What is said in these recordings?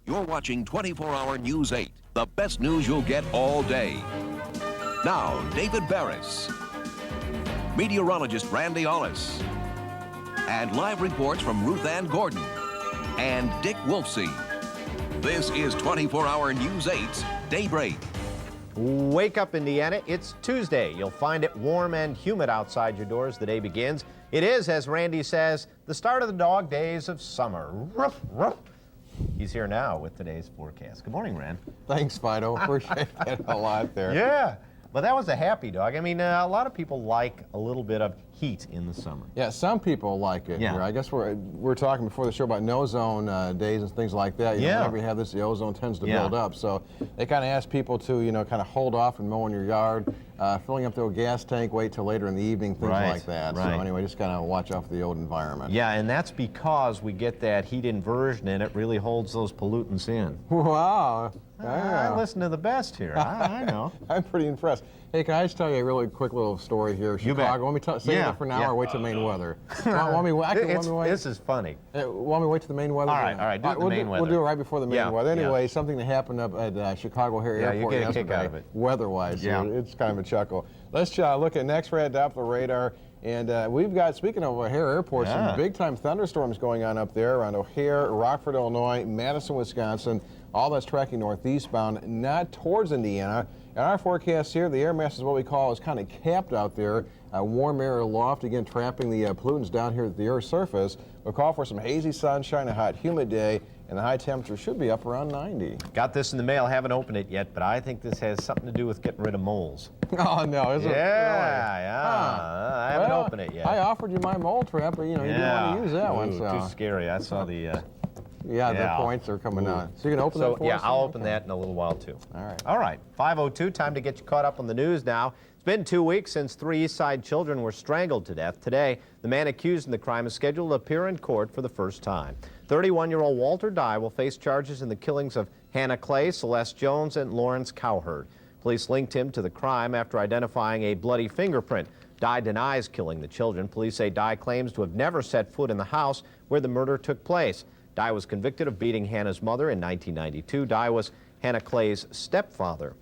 You're watching 24-Hour News 8, the best news you'll get all day. Now, David Barras, meteorologist Randy Ollis, and live reports from Ruthanne Gordon and Dick Wolfsie. This is 24-Hour News 8's Daybreak. Wake up, Indiana. It's Tuesday. You'll find it warm and humid outside your doors. The day begins. It is, as Randy says, the start of the dog days of summer. Ruff, ruff. He's here now with today's forecast. Good morning, Rand. Thanks, Fido. Appreciate that a lot there. Yeah. But that was a happy dog. I mean, a lot of people like a little bit of heat in the summer. Yeah, some people like it. Yeah. Here. I guess we're talking before the show about no-zone days and things like that. You know, whenever you have this, the ozone tends to build up. So they kind of ask people to, kind of hold off and mow in your yard, filling up the old gas tank, wait till later in the evening, things like that. So anyway, just kind of watch out for the old environment. Yeah, and that's because we get that heat inversion and it really holds those pollutants in. Wow. I listen to the best here. I know. I'm pretty impressed. Hey, can I just tell you a really quick little story here? Chicago. Want me to save it for now or wait till main weather? This is funny. Want me to wait till the main weather? All right, do it the main weather. We'll do it right before the main weather. Anyway, something that happened up at Chicago O'Hare Airport you get a yesterday, kick out of it. weather-wise. Yeah. It's kind of a chuckle. Let's look at next red Doppler radar. And we've got, speaking of O'Hare Airport, some big-time thunderstorms going on up there around O'Hare, Rockford, Illinois, Madison, Wisconsin. All that's tracking northeastbound, not towards Indiana. In our forecast here, the air mass is what we call is kind of capped out there. Warm air aloft, again, trapping the pollutants down here at the Earth's surface. We'll call for some hazy sunshine, a hot, humid day, and the high temperature should be up around 90. Got this in the mail. Haven't opened it yet, but I think this has something to do with getting rid of moles. Oh, no, is it? I haven't opened it yet. I offered you my mole trap, but, you didn't want to use that one. So. Too scary. I saw the... the points are coming on. So you can open that for us? Yeah, I'll open that in a little while, too. All right. 5:02, time to get you caught up on the news now. It's been 2 weeks since 3 East Side children were strangled to death. Today, the man accused in the crime is scheduled to appear in court for the first time. 31-year-old Walter Dye will face charges in the killings of Hannah Clay, Celeste Jones, and Lawrence Cowherd. Police linked him to the crime after identifying a bloody fingerprint. Dye denies killing the children. Police say Dye claims to have never set foot in the house where the murder took place. Dye was convicted of beating Hannah's mother in 1992. Dye was Hannah Clay's stepfather.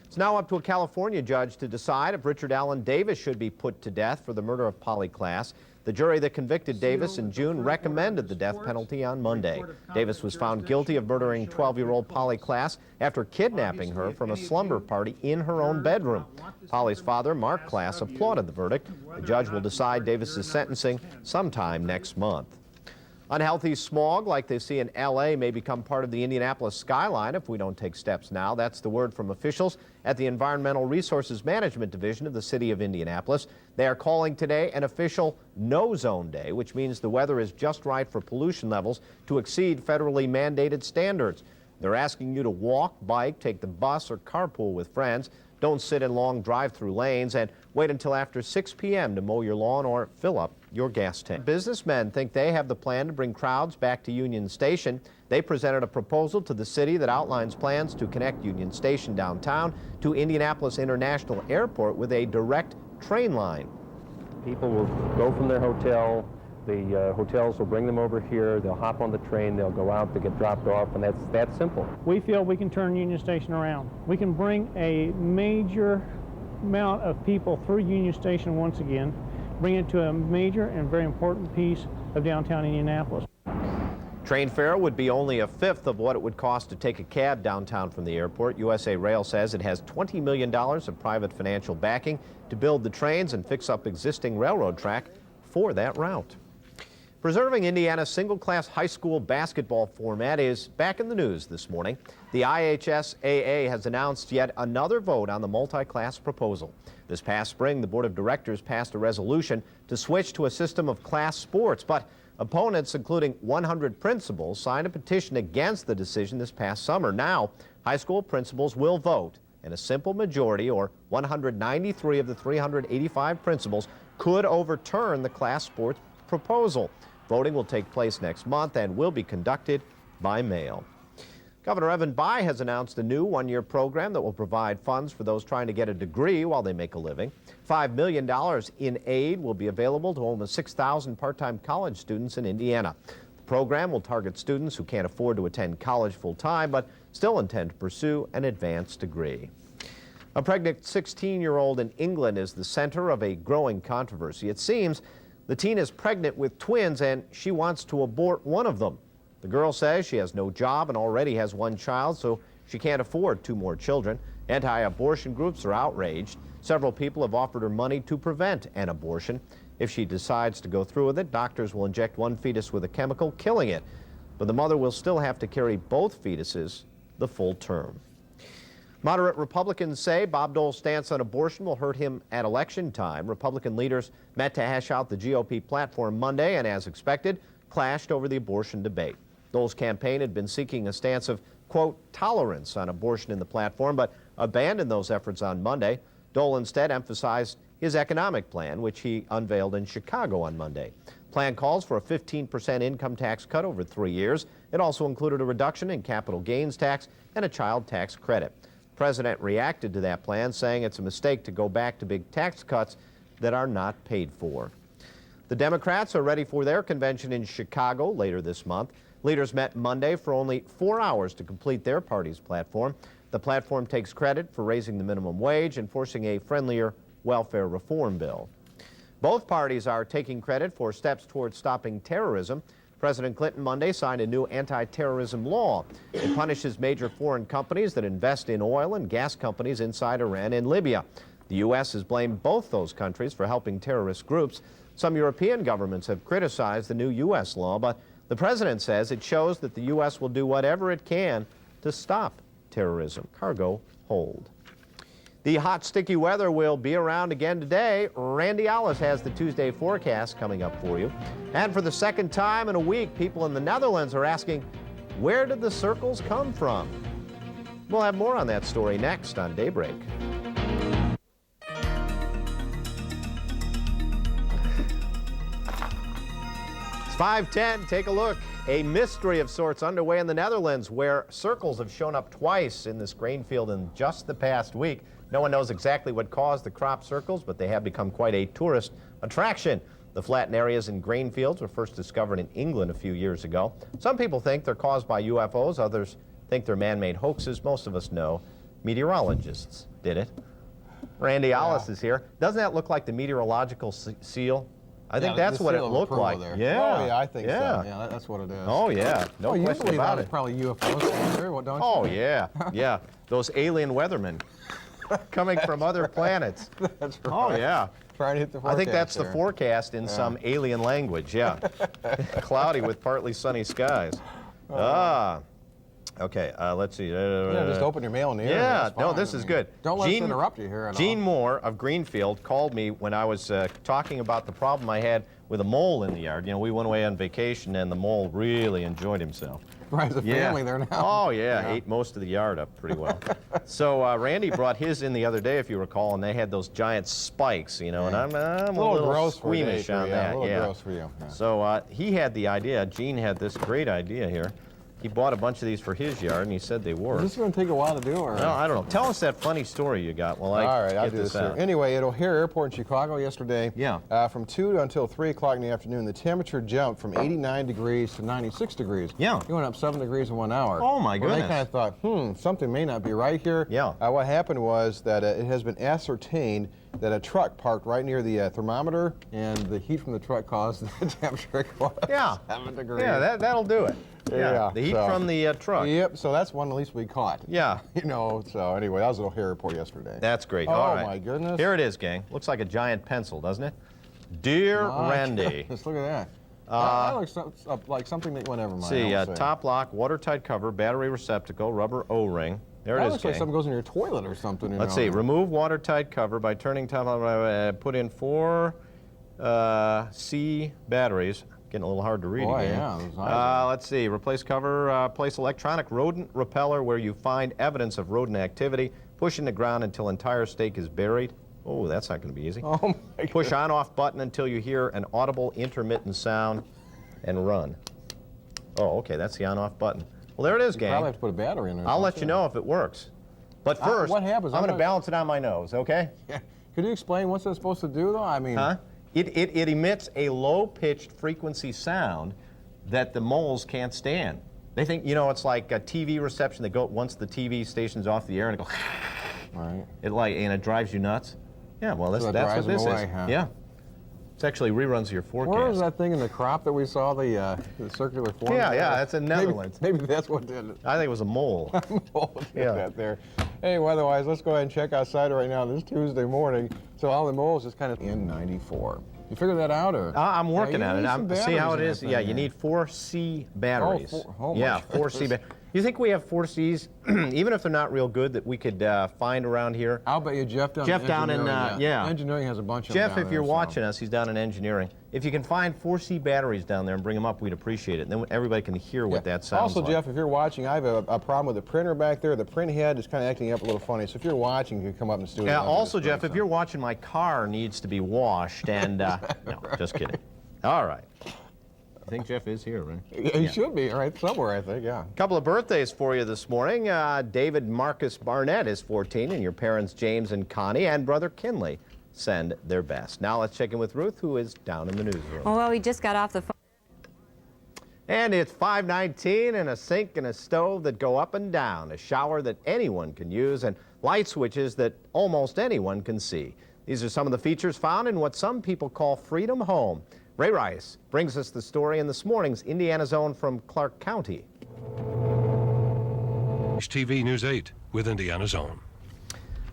It's now up to a California judge to decide if Richard Allen Davis should be put to death for the murder of Polly Klaas. The jury that convicted Davis in June recommended the death penalty on Monday. Davis was found guilty of murdering 12-year-old Polly Klaas after kidnapping her from a slumber party in her own bedroom. Polly's father, Mark Klaas, applauded the verdict. The judge will decide Davis's sentencing sometime next month. Unhealthy smog like they see in L.A. may become part of the Indianapolis skyline if we don't take steps now. That's the word from officials at the Environmental Resources Management Division of the city of Indianapolis. They are calling today an official no-zone day, which means the weather is just right for pollution levels to exceed federally mandated standards. They're asking you to walk, bike, take the bus, or carpool with friends. Don't sit in long drive-through lanes, and wait until after 6 p.m. to mow your lawn or fill up your gas tank. Businessmen think they have the plan to bring crowds back to Union Station. They presented a proposal to the city that outlines plans to connect Union Station downtown to Indianapolis International Airport with a direct train line. People will go from their hotel. The hotels will bring them over here. They'll hop on the train. They'll go out. They get dropped off, and that's that simple. We feel we can turn Union Station around. We can bring a major amount of people through Union Station once again, bring it to a major and very important piece of downtown Indianapolis. Train fare would be only a fifth of what it would cost to take a cab downtown from the airport. USA Rail says it has $20 million of private financial backing to build the trains and fix up existing railroad track for that route. Preserving Indiana's single-class high school basketball format is back in the news this morning. The IHSAA has announced yet another vote on the multi-class proposal. This past spring, the Board of Directors passed a resolution to switch to a system of class sports, but opponents, including 100 principals, signed a petition against the decision this past summer. Now, high school principals will vote, and a simple majority, or 193 of the 385 principals, could overturn the class sports proposal. Voting will take place next month and will be conducted by mail. Governor Evan Bayh has announced a new one-year program that will provide funds for those trying to get a degree while they make a living. $5 million in aid will be available to almost 6,000 part-time college students in Indiana. The program will target students who can't afford to attend college full-time but still intend to pursue an advanced degree. A pregnant 16-year-old in England is the center of a growing controversy. It seems the teen is pregnant with twins and she wants to abort one of them. The girl says she has no job and already has one child, so she can't afford 2 more children. Anti-abortion groups are outraged. Several people have offered her money to prevent an abortion. If she decides to go through with it, doctors will inject one fetus with a chemical, killing it. But the mother will still have to carry both fetuses the full term. Moderate Republicans say Bob Dole's stance on abortion will hurt him at election time. Republican leaders met to hash out the GOP platform Monday and, as expected, clashed over the abortion debate. Dole's campaign had been seeking a stance of, quote, tolerance on abortion in the platform, but abandoned those efforts on Monday. Dole instead emphasized his economic plan, which he unveiled in Chicago on Monday. The plan calls for a 15% income tax cut over 3 years. It also included a reduction in capital gains tax and a child tax credit. The president reacted to that plan, saying it's a mistake to go back to big tax cuts that are not paid for. The Democrats are ready for their convention in Chicago later this month. Leaders met Monday for only 4 hours to complete their party's platform. The platform takes credit for raising the minimum wage and forcing a friendlier welfare reform bill. Both parties are taking credit for steps towards stopping terrorism. President Clinton Monday signed a new anti-terrorism law. It punishes major foreign companies that invest in oil and gas companies inside Iran and Libya. The U.S. has blamed both those countries for helping terrorist groups. Some European governments have criticized the new U.S. law, but the president says it shows that the U.S. will do whatever it can to stop terrorism. Cargo hold. The hot, sticky weather will be around again today. Randy Ollis has the Tuesday forecast coming up for you. And for the second time in a week, people in the Netherlands are asking, where did the circles come from? We'll have more on that story next on Daybreak. It's 5:10. Take a look. A mystery of sorts underway in the Netherlands, where circles have shown up twice in this grain field in just the past week. No one knows exactly what caused the crop circles, but they have become quite a tourist attraction. The flattened areas in grain fields were first discovered in England a few years ago. Some people think they're caused by UFOs. Others think they're man-made hoaxes. Most of us know meteorologists did it. Randy Ollis is here. Doesn't that look like the meteorological seal? I think that's what it looked like. There. Yeah. Oh, yeah, I think so. Yeah, that's what it is. Oh, yeah. No question about it. Probably UFOs there, don't you? Oh, yeah. Yeah. Those alien weathermen coming from other planets. That's right. Oh, yeah. Trying to hit the forecast. I think that's there. the forecast in some alien language, yeah. Cloudy with partly sunny skies. Okay, let's see. Yeah, just open your mail in the air. Yeah, no, this is good. Don't let us interrupt you here. Gene Moore of Greenfield called me when I was talking about the problem I had with a mole in the yard. You know, we went away on vacation and the mole really enjoyed himself. Right, as a family there now. Oh, yeah, ate most of the yard up pretty well. So Randy brought his in the other day, if you recall, and they had those giant spikes, you know, and I'm a little squeamish on that. A little gross for you. Yeah. So he had the idea. Gene had this great idea here. He bought a bunch of these for his yard, and he said they worked. Is this going to take a while to do, or? No, I don't know. Tell us that funny story you got while I All right, get I'll do this here. Anyway, at O'Hare Airport in Chicago yesterday, from 2 until 3 o'clock in the afternoon, the temperature jumped from 89 degrees to 96 degrees. Yeah. It went up 7 degrees in 1 hour. Oh, my goodness. Well, they kind of thought, something may not be right here. Yeah. What happened was that it has been ascertained that a truck parked right near the thermometer, and the heat from the truck caused the temperature to go up 7 degrees. Yeah, that'll do it. Yeah, the heat from the truck. Yep, so that's one at least we caught. Yeah. You know, so anyway, that was at O'Hare Airport yesterday. That's great. Oh, all right. My goodness. Here it is, gang. Looks like a giant pencil, doesn't it? Dear Randy. Just look at that. That looks like something that went over my house. See, top lock, watertight cover, battery receptacle, rubber O-ring. There it is, looks like something goes in your toilet or something. Let's see. Remove watertight cover by turning top. Put in 4 C batteries. Getting a little hard to read again. Let's see. Replace cover. Place electronic rodent repeller where you find evidence of rodent activity. Push in the ground until entire stake is buried. Oh, that's not going to be easy. Oh, my goodness. Push on-off button until you hear an audible intermittent sound and run. Oh, okay. That's the on-off button. Well, there it is, gang. You probably have to put a battery in there. I'll let you know if it works. But first, what happens? I'm going to balance it on my nose, okay? Yeah. Could you explain what's that supposed to do, though? I mean... It emits a low-pitched frequency sound that the moles can't stand. They think, you know, it's like a TV reception. They go once the TV station's off the air and it goes, Right. and it drives you nuts. Yeah, well, So that's what this away, is. huh? Yeah. It's actually reruns of your forecast. Where was that thing in the crop that we saw, the circular form? Yeah, that's in Netherlands. Maybe that's what did it. I think it was a mole. Yeah. That there. Hey, weather-wise, let's go ahead and check outside right now this Tuesday morning. So all the moles is kind of in 94. You figured that out, or? I'm working Yeah, on you it. need some See how it batteries is? in that Yeah, thing, you yeah. need 4C batteries. Oh, yeah, my 4C batteries. You think we have 4Cs, even if they're not real good, that we could find around here? I'll bet you Jeff down Jeff in down in, engineering, yeah. Engineering has a bunch of Jeff, them down if you're there, so. watching us, he's down in engineering. If you can find 4C batteries down there and bring them up, we'd appreciate it. And then everybody can hear what that sounds Also, like. Jeff, if you're watching, I have a problem with the printer back there. The print head is kind of acting up a little funny. So if you're watching, you can come up and do it. Yeah, also, Jeff, if you're watching, my car needs to be washed. And, no, just kidding. All right. I think Jeff is here, right? Yeah, he should be right somewhere, I think, yeah. A couple of birthdays for you this morning. David Marcus Barnett is 14, and your parents James and Connie and brother Kinley send their best. Now let's check in with Ruth, who is down in the newsroom. Oh, well, we just got off the phone. And it's 5:19, and a sink and a stove that go up and down, a shower that anyone can use, and light switches that almost anyone can see. These are some of the features found in what some people call Freedom Home. Ray Rice brings us the story in this morning's Indiana Zone from Clark County. TV News 8 with Indiana Zone.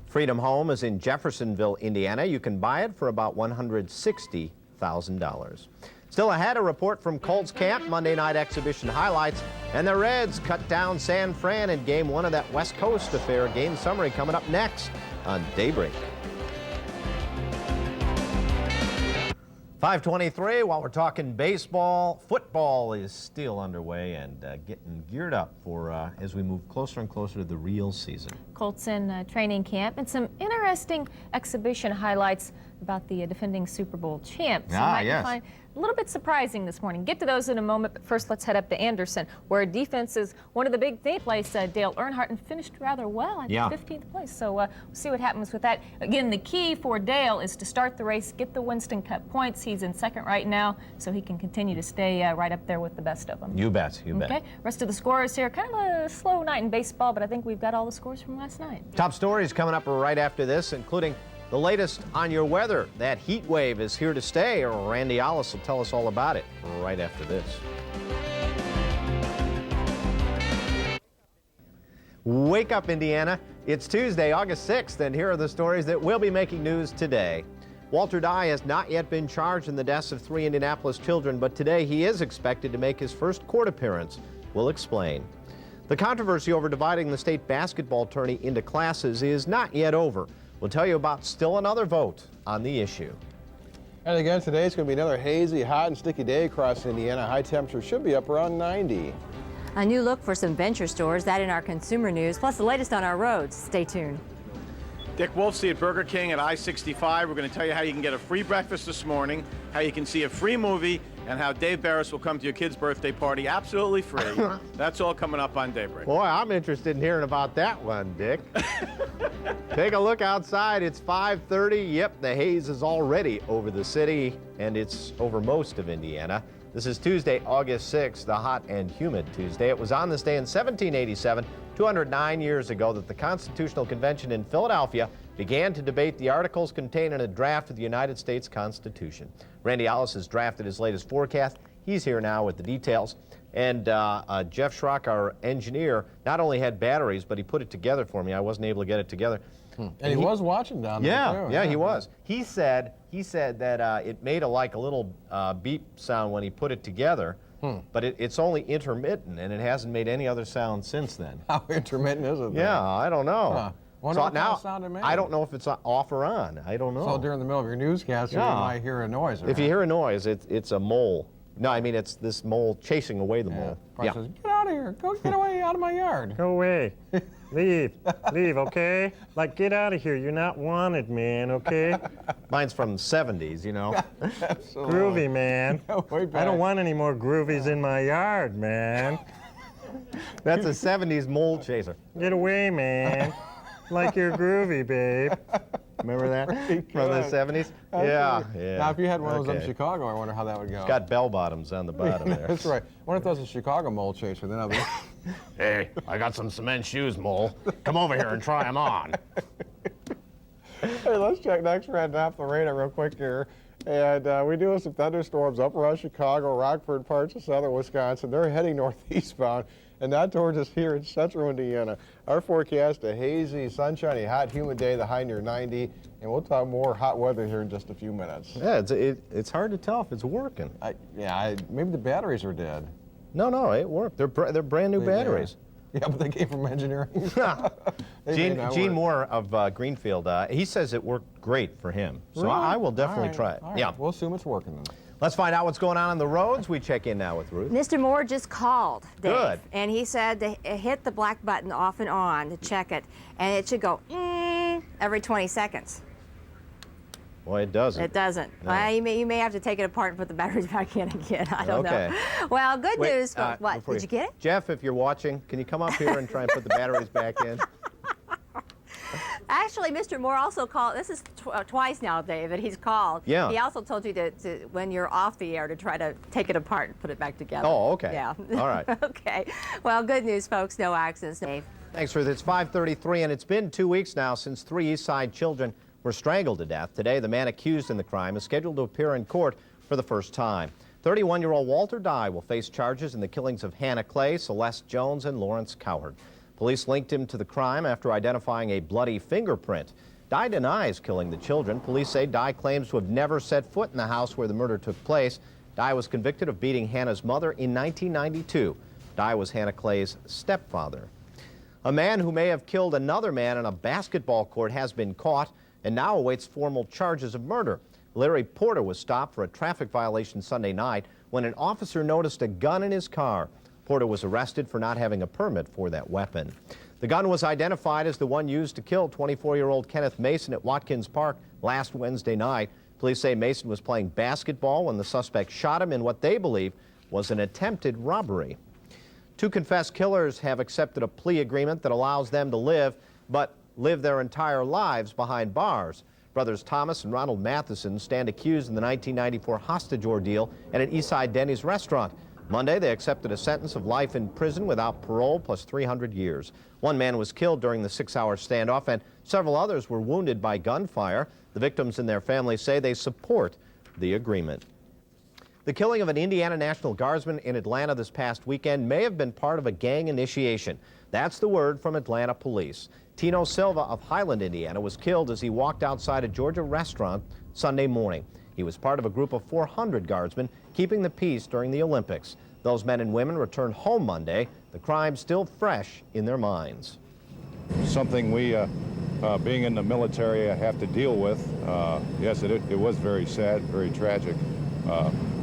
Freedom Home is in Jeffersonville, Indiana. You can buy it for about $160,000. Still ahead, a report from Colts camp, Monday night exhibition highlights, and the Reds cut down San Fran in Game 1 of that West Coast affair. Game summary coming up next on Daybreak. 5:23, while we're talking baseball, football is still underway and getting geared up for as we move closer and closer to the real season. Colts in training camp and some interesting exhibition highlights about the defending Super Bowl champs. Yes. Find a little bit surprising this morning. Get to those in a moment, but first let's head up to Anderson, where defense is one of the big things. Dale Earnhardt and finished rather well at 15th place. So we'll see what happens with that. Again, the key for Dale is to start the race, get the Winston Cup points. He's in second right now, so he can continue to stay right up there with the best of them. You bet, you bet. Okay, rest of the scores here. Kind of a slow night in baseball, but I think we've got all the scores from last night. Top stories coming up right after this, including the latest on your weather. That heat wave is here to stay. Randy Ollis will tell us all about it right after this. Wake up, Indiana. It's Tuesday, August 6th, and here are the stories that will be making news today. Walter Dye has not yet been charged in the deaths of 3 Indianapolis children, but today he is expected to make his first court appearance. We'll explain. The controversy over dividing the state basketball tourney into classes is not yet over. We'll tell you about still another vote on the issue. And again, today it's going to be another hazy, hot, and sticky day across Indiana. High temperature should be up around 90. A new look for some venture stores, that in our consumer news, plus the latest on our roads. Stay tuned. Dick Wolfsie at Burger King at I-65. We're going to tell you how you can get a free breakfast this morning, how you can see a free movie, and how Dave Barras will come to your kid's birthday party absolutely free. That's all coming up on Daybreak. Boy, I'm interested in hearing about that one, Dick. Take a look outside. It's 5:30. Yep, the haze is already over the city, and it's over most of Indiana. This is Tuesday, August 6th, the hot and humid Tuesday. It was on this day in 1787, 209 years ago, that the Constitutional Convention in Philadelphia began to debate the articles contained in a draft of the United States Constitution. Randy Ollis has drafted his latest forecast. He's here now with the details. And Jeff Schrock, our engineer, not only had batteries, but he put it together for me. I wasn't able to get it together. And he was watching down there, too. Yeah, he was. He said that it made a little beep sound when he put it together, but it's only intermittent, and it hasn't made any other sound since then. How intermittent is it? Yeah, I don't know. Huh. Wonder what kind of sound it made. I don't know if it's off or on. I don't know. So during the middle of your newscast, you might hear a noise. If you hear a noise, it's a mole. No, I mean it's this mole chasing away the mole. Yeah. Says, get out of here. Go get away out of my yard. Go away. Leave, okay? Like, get out of here. You're not wanted, man, okay? Mine's from the 70s, you know. Groovy, man. Way back. I don't want any more groovies in my yard, man. That's a 70s mole chaser. Get away, man. Like you're groovy, babe. Remember that from the 70s? Yeah, yeah. Now, if you had one of those in Chicago, I wonder how that would go. It's got bell bottoms on the bottom there. That's right. I wonder if that was a Chicago mole chaser. Then I'll be. Hey, I got some cement shoes, Mole. Come over here and try them on. Hey, let's check next red off the radar real quick here. And we do have some thunderstorms up around Chicago, Rockford, parts of southern Wisconsin. They're heading northeastbound and not towards us here in central Indiana. Our forecast, a hazy, sunshiny, hot, humid day, the high near 90. And we'll talk more hot weather here in just a few minutes. Yeah, it's hard to tell if it's working. Maybe the batteries are dead. No, it worked. They're brand new batteries. Yeah, but they came from engineering. Gene Moore of Greenfield, he says it worked great for him. So really? I will definitely try it. Yeah, we'll assume it's working then. Let's find out what's going on the roads. We check in now with Ruth. Mr. Moore just called, Dave. Good. And he said to hit the black button off and on to check it, and it should go every 20 seconds. Well, it doesn't. It doesn't. No. Well, you may have to take it apart and put the batteries back in again. I don't know. Well, good news. What? Did you get it? Jeff, if you're watching, can you come up here and try and put the batteries back in? Actually, Mr. Moore also called. This is twice now, Dave, that he's called. Yeah. He also told you to, when you're off the air, to try to take it apart and put it back together. Oh, okay. Yeah. All right. Okay. Well, good news, folks. No accidents, Dave. Thanks, Ruth. It's 5:33, and it's been 2 weeks now since 3 East Side children were strangled to death. Today, the man accused in the crime is scheduled to appear in court for the first time. 31-year-old Walter Dye will face charges in the killings of Hannah Clay, Celeste Jones, and Lawrence Cowherd. Police linked him to the crime after identifying a bloody fingerprint. Dye denies killing the children. Police say Dye claims to have never set foot in the house where the murder took place. Dye was convicted of beating Hannah's mother in 1992. Dye was Hannah Clay's stepfather. A man who may have killed another man on a basketball court has been caught and now awaits formal charges of murder. Larry Porter was stopped for a traffic violation Sunday night when an officer noticed a gun in his car. Porter was arrested for not having a permit for that weapon. The gun was identified as the one used to kill 24-year-old Kenneth Mason at Watkins Park last Wednesday night. Police say Mason was playing basketball when the suspect shot him in what they believe was an attempted robbery. Two confessed killers have accepted a plea agreement that allows them to live their entire lives behind bars. Brothers Thomas and Ronald Matheson stand accused in the 1994 hostage ordeal at an Eastside Denny's restaurant. Monday, they accepted a sentence of life in prison without parole plus 300 years. One man was killed during the 6-hour standoff, and several others were wounded by gunfire. The victims and their families say they support the agreement. The killing of an Indiana National Guardsman in Atlanta this past weekend may have been part of a gang initiation. That's the word from Atlanta police. Tino Silva of Highland, Indiana, was killed as he walked outside a Georgia restaurant Sunday morning. He was part of a group of 400 guardsmen keeping the peace during the Olympics. Those men and women returned home Monday, the crime still fresh in their minds. Something we, being in the military, have to deal with. Yes, it was very sad, very tragic.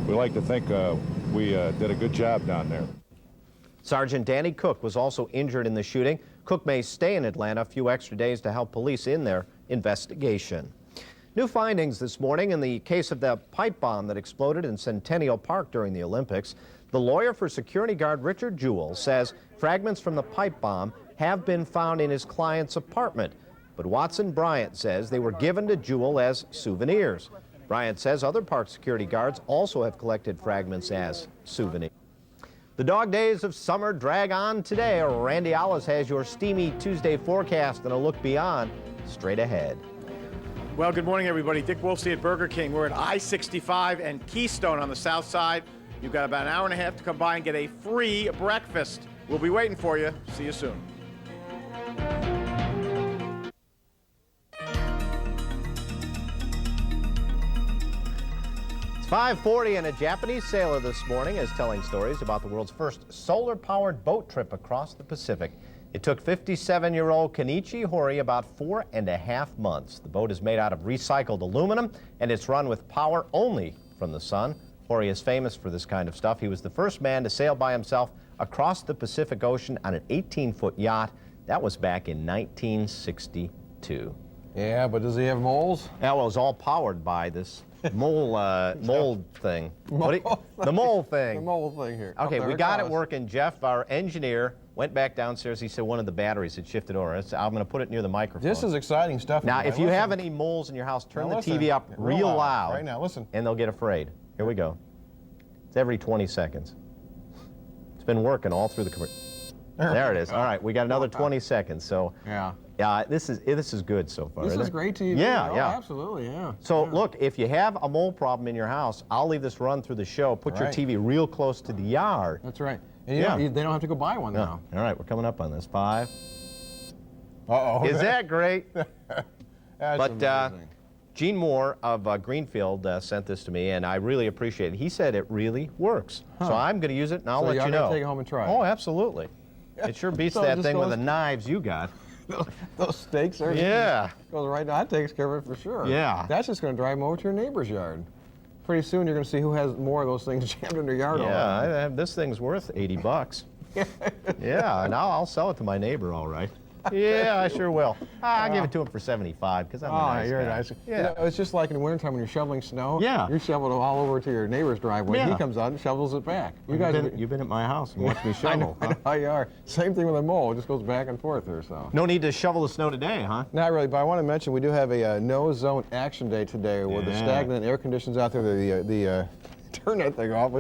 We like to think we did a good job down there. Sergeant Danny Cook was also injured in the shooting. Cook may stay in Atlanta a few extra days to help police in their investigation. New findings this morning in the case of the pipe bomb that exploded in Centennial Park during the Olympics. The lawyer for security guard Richard Jewell says fragments from the pipe bomb have been found in his client's apartment. But Watson Bryant says they were given to Jewell as souvenirs. Bryant says other park security guards also have collected fragments as souvenirs. The dog days of summer drag on today. Randy Ollis has your steamy Tuesday forecast and a look beyond straight ahead. Well, good morning, everybody. Dick Wolfsie at Burger King. We're at I-65 and Keystone on the south side. You've got about an hour and a half to come by and get a free breakfast. We'll be waiting for you. See you soon. It's 5:40 and a Japanese sailor this morning is telling stories about the world's first solar-powered boat trip across the Pacific. It took 57-year-old Kenichi Hori about 4.5 months. The boat is made out of recycled aluminum, and it's run with power only from the sun. Hori is famous for this kind of stuff. He was the first man to sail by himself across the Pacific Ocean on an 18-foot yacht. That was back in 1962. Yeah, but does he have moles? Yeah, well, it was all powered by this mole thing. The mole thing. The mole thing here. Okay, we got it working. Jeff, our engineer, went back downstairs. He said one of the batteries had shifted over. I'm going to put it near the microphone. This is exciting stuff. Now, if you have any moles in your house, turn the TV up real loud. Right now, listen. And they'll get afraid. Here we go. It's every 20 seconds. It's been working all through the commercial. There it is. All right, we got another 20 seconds. So yeah, this is good so far. This is great TV. Yeah, oh, yeah, absolutely, yeah. So look, if you have a mole problem in your house, I'll leave this run through the show. Put your TV real close to the yard. That's right. And they don't have to go buy one now. All right, we're coming up on this. 5. Uh-oh. Is that great? That's amazing. Gene Moore of Greenfield sent this to me, and I really appreciate it. He said it really works. So I'm going to use it, and I'll let you know. Take it home and try it. Oh, absolutely. It sure beats that thing with the knives you got. Those stakes are goes right down. That takes care of it for sure. Yeah. That's just going to drive them over to your neighbor's yard. Pretty soon you're going to see who has more of those things jammed in their yard. Yeah, this thing's worth $80. Yeah, and I'll sell it to my neighbor, all right. Yeah, I sure will. I'll give it to him for $75 because I'm a nice you're guy. nice. Yeah. You know, it's just like in the wintertime when you're shoveling snow. Yeah. You shovel it all over to your neighbor's driveway. Yeah. He comes out and shovels it back. You've been at my house and watched me shovel. I know how you are. Same thing with a mole. It just goes back and forth there. So. No need to shovel the snow today, huh? Not really, but I want to mention we do have a no-zone action day today where the stagnant air conditions out there, the turn that thing off.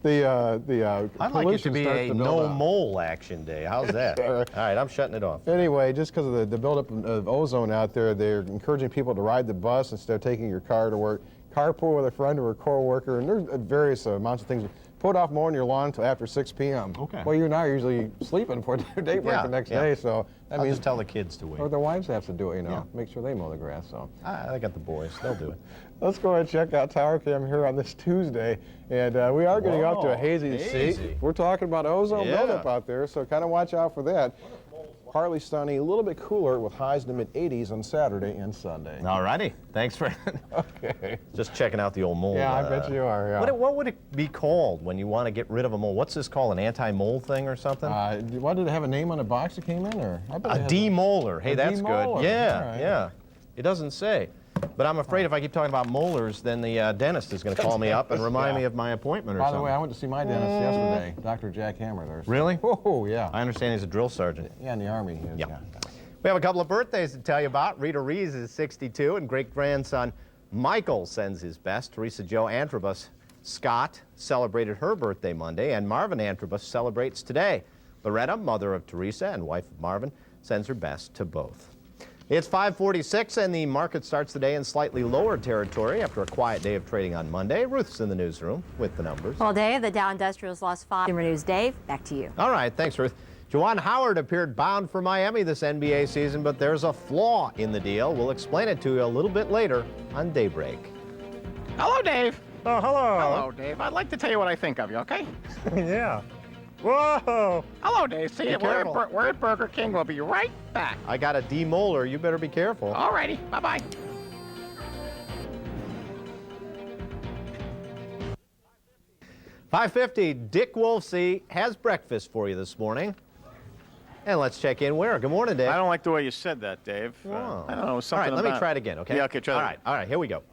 I'd like it to be a no-mole action day. How's that? All right, I'm shutting it off. Anyway, just because of the buildup of ozone out there, they're encouraging people to ride the bus instead of taking your car to work. Carpool with a friend or a co-worker, and there's various amounts of things. Put off mowing your lawn until after 6 p.m. Okay. Well, you and I are usually sleeping for daybreak the next day, so that means just tell the kids to wait. Or their wives have to do it, make sure they mow the grass. So I got the boys; they'll do it. Let's go ahead and check out Tower Cam here on this Tuesday, and we are getting up to a hazy sea. We're talking about ozone buildup out there, so kind of watch out for that. Partly sunny, a little bit cooler with highs in the mid-80s on Saturday and Sunday. All righty. Thanks for just checking out the old mole. Yeah, I bet you are, yeah. What would it be called when you want to get rid of a mole? What's this called, an anti-mole thing or something? What, did it have a name on the box that came in? Or a demolar. Hey, that's demolar. good. Yeah, Right. yeah. It doesn't say. But I'm afraid if I keep talking about molars, then the dentist is going to call me up and remind me of my appointment or something. By the way, I went to see my dentist yesterday, Dr. Jack Hammer. There. Really? Oh, yeah. I understand he's a drill sergeant. Yeah, in the Army. Yeah. We have a couple of birthdays to tell you about. Rita Rees is 62, and great-grandson Michael sends his best. Teresa Jo Antrobus Scott celebrated her birthday Monday, and Marvin Antrobus celebrates today. Loretta, mother of Teresa and wife of Marvin, sends her best to both. It's 5:46, and the market starts the day in slightly lower territory after a quiet day of trading on Monday. Ruth's in the newsroom with the numbers. Well, Dave, the Dow Industrials lost 5. Consumer News, Dave, back to you. All right, thanks, Ruth. Juwan Howard appeared bound for Miami this NBA season, but there's a flaw in the deal. We'll explain it to you a little bit later on Daybreak. Hello, Dave. Oh, hello. Hello, Dave. I'd like to tell you what I think of you, okay? Yeah. Whoa. Hello, Dave. See you. We're at Burger King. We'll be right back. I got a demolar. You better be careful. All righty. Bye-bye. $5.50. Dick Wolfsie has breakfast for you this morning. And let's check in where. Good morning, Dave. I don't like the way you said that, Dave. I don't know. Something all right, let me try it again, okay? Yeah, okay, try it. All right, here we go.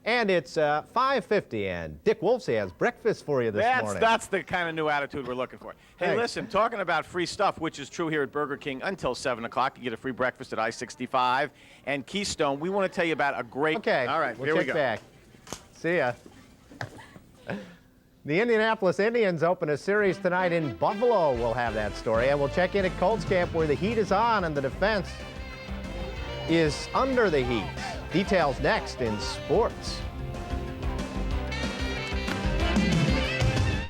And it's 5:50, and Dick Wolfsie has breakfast for you this morning. That's the kind of new attitude we're looking for. Hey, listen, talking about free stuff, which is true here at Burger King until 7 o'clock. You get a free breakfast at I-65 and Keystone. We want to tell you about a great... Okay, all right, we'll here we check go. back. See ya. The Indianapolis Indians open a series tonight in Buffalo. We'll have that story. And we'll check in at Colts camp where the heat is on and the defense is under the heat. Details next in sports.